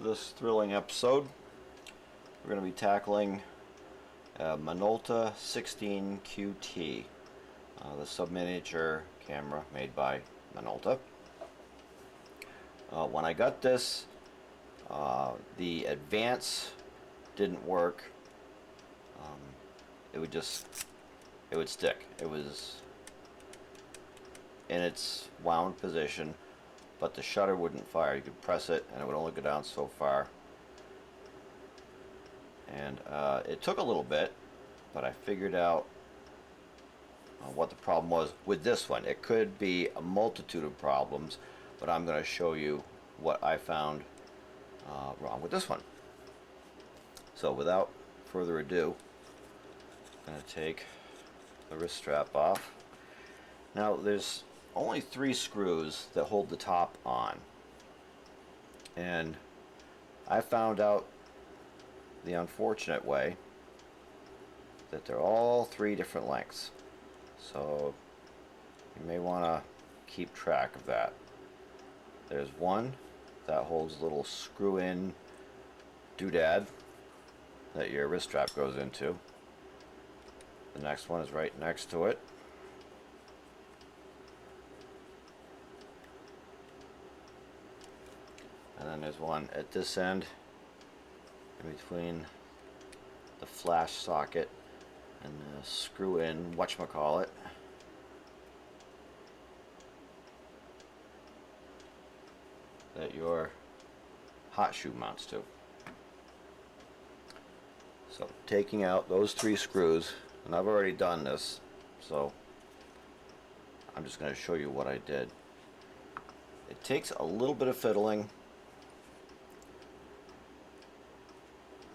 For this thrilling episode, we're going to be tackling Minolta 16QT, the sub-miniature camera made by Minolta. When I got this, the advance didn't work. It would stick. It was in its wound position, but the shutter wouldn't fire. You could press it and it would only go down so far. And it took a little bit, but I figured out what the problem was with this one. It could be a multitude of problems, but I'm going to show you what I found wrong with this one. So without further ado, I'm going to take the wrist strap off. Now there's only 3 screws that hold the top on, and I found out the unfortunate way that they're all 3 different lengths, so you may want to keep track of that. There's one that holds a little screw-in doodad that your wrist strap goes into. The next one is right next to it. And then there's one at this end, in between the flash socket and the screw-in whatchamacallit. That your hot shoe mounts to. So taking out those 3 screws, and I've already done this, so I'm just going to show you what I did. It takes a little bit of fiddling,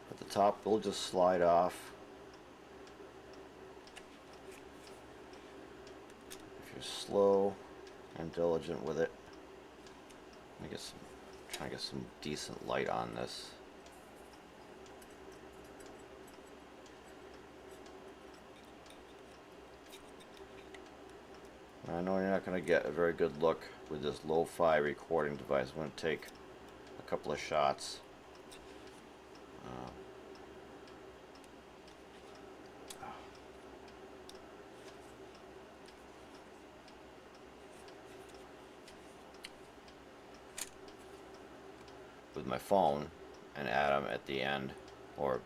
but the top will just slide off if you're slow and diligent with it. Let me try to get some decent light on this. I know you're not going to get a very good look with this lo-fi recording device. I'm going to take a couple of shots. With my phone and add them at the end, and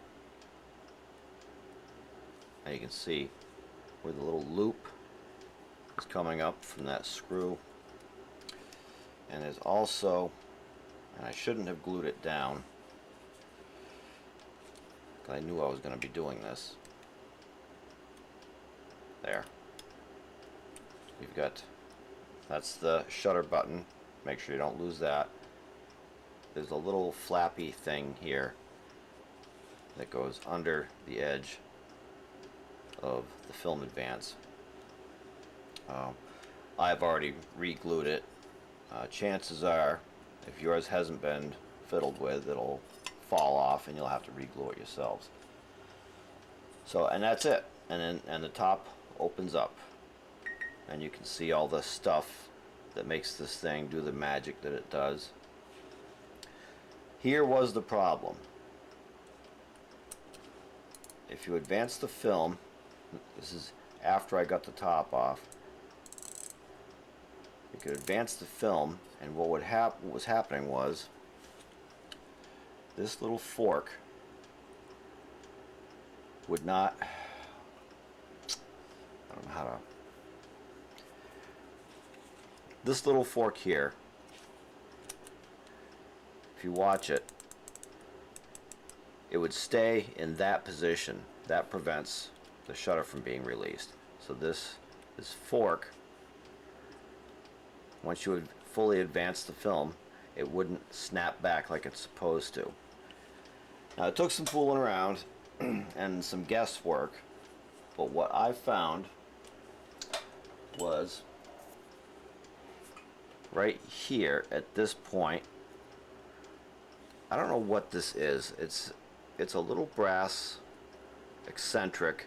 you can see where the little loop is coming up from that screw. And there's also, and I shouldn't have glued it down because I knew I was going to be doing this. There. You've got, that's the shutter button. Make sure you don't lose that. There's a little flappy thing here that goes under the edge of the film advance. I've already re-glued it. Chances are, if yours hasn't been fiddled with, it'll fall off and you'll have to re-glue it yourselves. So, and that's it. And the top opens up, and you can see all the stuff that makes this thing do the magic that it does. Here was the problem. If you advance the film, this is after I got the top off, you could advance the film, and what was happening was this little fork would not, I don't know how to, this little fork here, if you watch it, it would stay in that position. That prevents the shutter from being released. So this fork, once you would fully advance the film, it wouldn't snap back like it's supposed to. Now it took some fooling around and some guesswork, but what I found was right here at this point. I don't know what this is. It's a little brass eccentric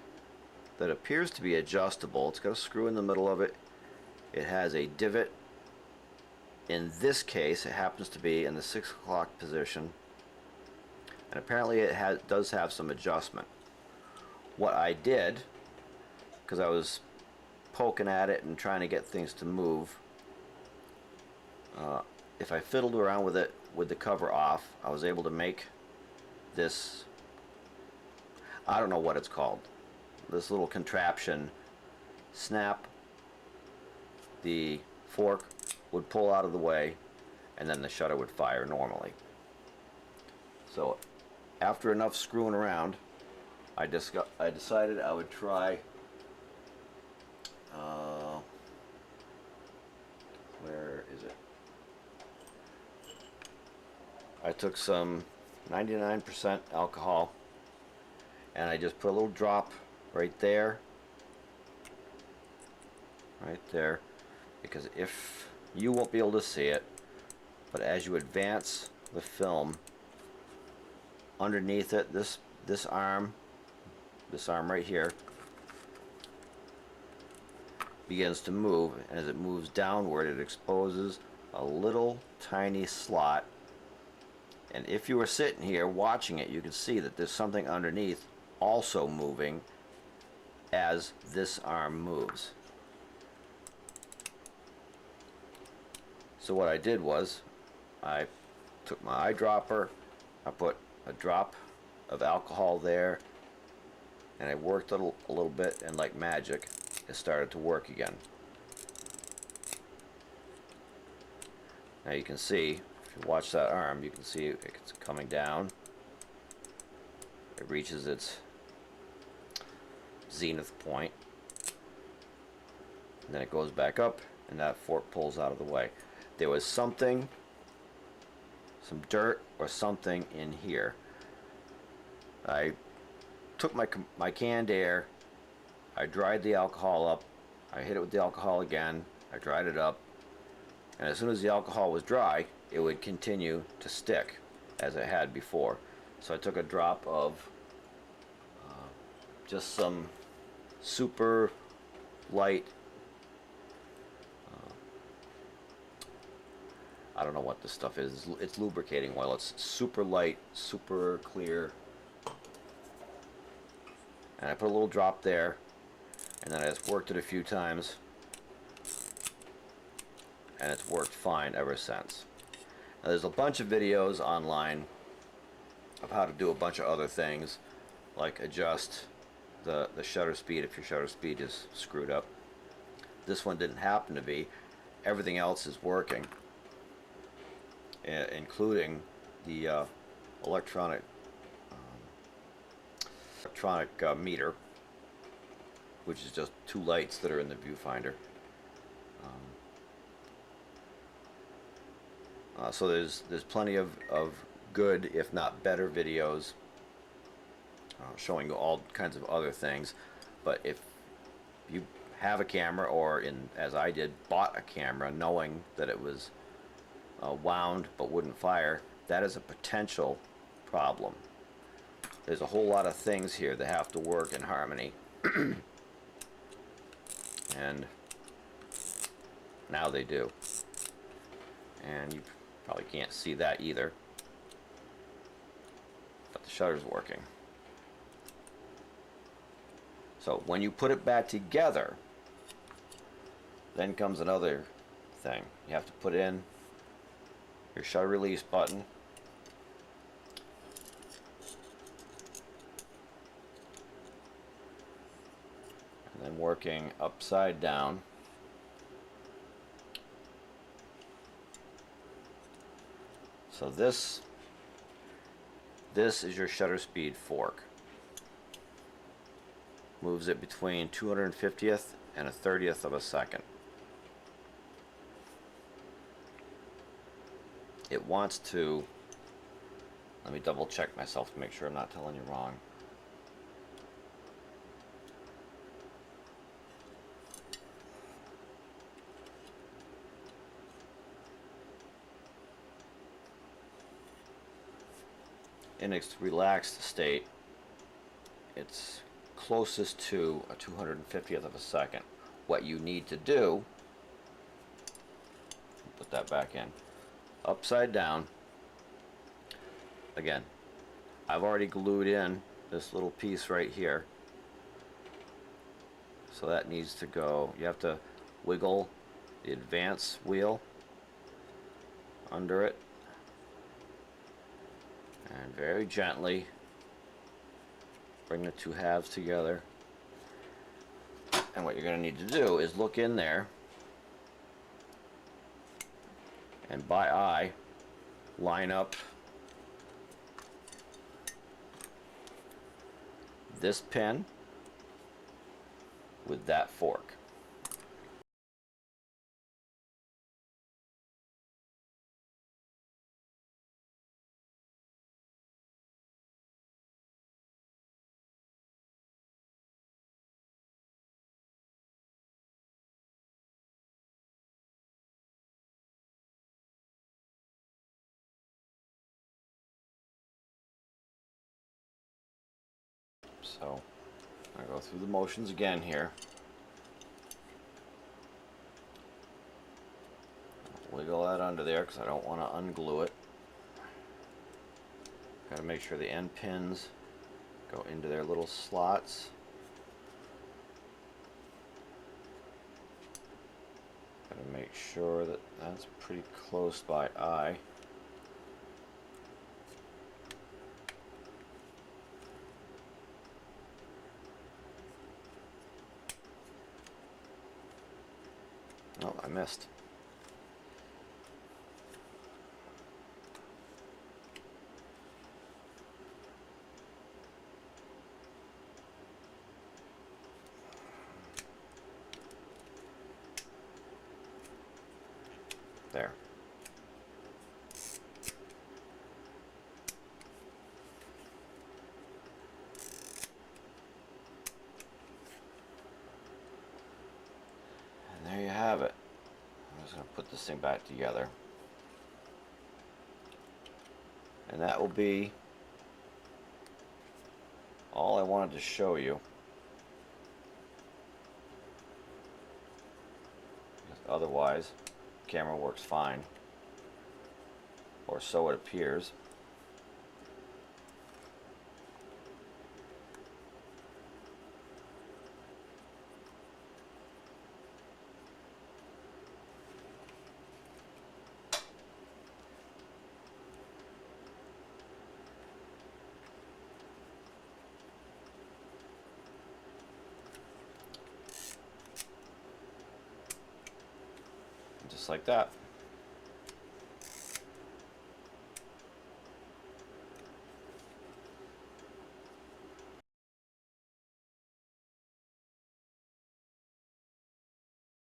that appears to be adjustable. It's got a screw in the middle of it. It has a divot. In this case, it happens to be in the 6 o'clock position. and apparently it does have some adjustment. What I did, because I was poking at it and trying to get things to move, if I fiddled around with it with the cover off, I was able to make this, I don't know what it's called, this little contraption snap. The fork would pull out of the way, and then the shutter would fire normally. So after enough screwing around, I decided I would try, where is it? I took some 99% alcohol, and I just put a little drop right there, because if you won't be able to see it, but as you advance the film underneath it, this arm right here begins to move, and as it moves downward, it exposes a little tiny slot. And if you were sitting here watching it, you can see that there's something underneath also moving as this arm moves. So what I did was, I took my eyedropper, I put a drop of alcohol there, and I worked it a little bit, and like magic, it started to work again. Now you can see, if you watch that arm, you can see it's coming down. It reaches its zenith point, and then it goes back up, and that fork pulls out of the way. There was something, some dirt or something in here. I took my canned air, I dried the alcohol up, I hit it with the alcohol again, I dried it up, and as soon as the alcohol was dry, it would continue to stick as it had before. So I took a drop of just some super light, I don't know what this stuff is, it's lubricating oil, it's super light, super clear, and I put a little drop there, and then I just worked it a few times, and it's worked fine ever since. Now, there's a bunch of videos online of how to do a bunch of other things, like adjust the shutter speed if your shutter speed is screwed up. This one didn't happen to be. Everything else is working, including the electronic meter, which is just two lights that are in the viewfinder. So there's plenty of good, if not better, videos showing you all kinds of other things. But if you have a camera, or as I did, bought a camera knowing that it was wound but wouldn't fire, that is a potential problem. There's a whole lot of things here that have to work in harmony. And now they do. And you probably can't see that either, but the shutter's working. So when you put it back together, then comes another thing. You have to put in your shutter release button, and then working upside down, so this is your shutter speed fork. Moves it between 250th and a 30th of a second. It wants to, let me double check myself to make sure I'm not telling you wrong. In its relaxed state, it's closest to a 250th of a second. What you need to do, put that back in, upside down, again, I've already glued in this little piece right here. So that needs to go. You have to wiggle the advance wheel under it and very gently bring the two halves together. And what you're going to need to do is look in there and by eye line up this pin with that fork. So I go through the motions again here. Wiggle that under there because I don't want to unglue it. Got to make sure the end pins go into their little slots. Got to make sure that that's pretty close by eye. Oh, I missed. There. And there you have it. I'm just going to put this thing back together. And that will be all I wanted to show you. Because otherwise, the camera works fine. Or so it appears. Just like that.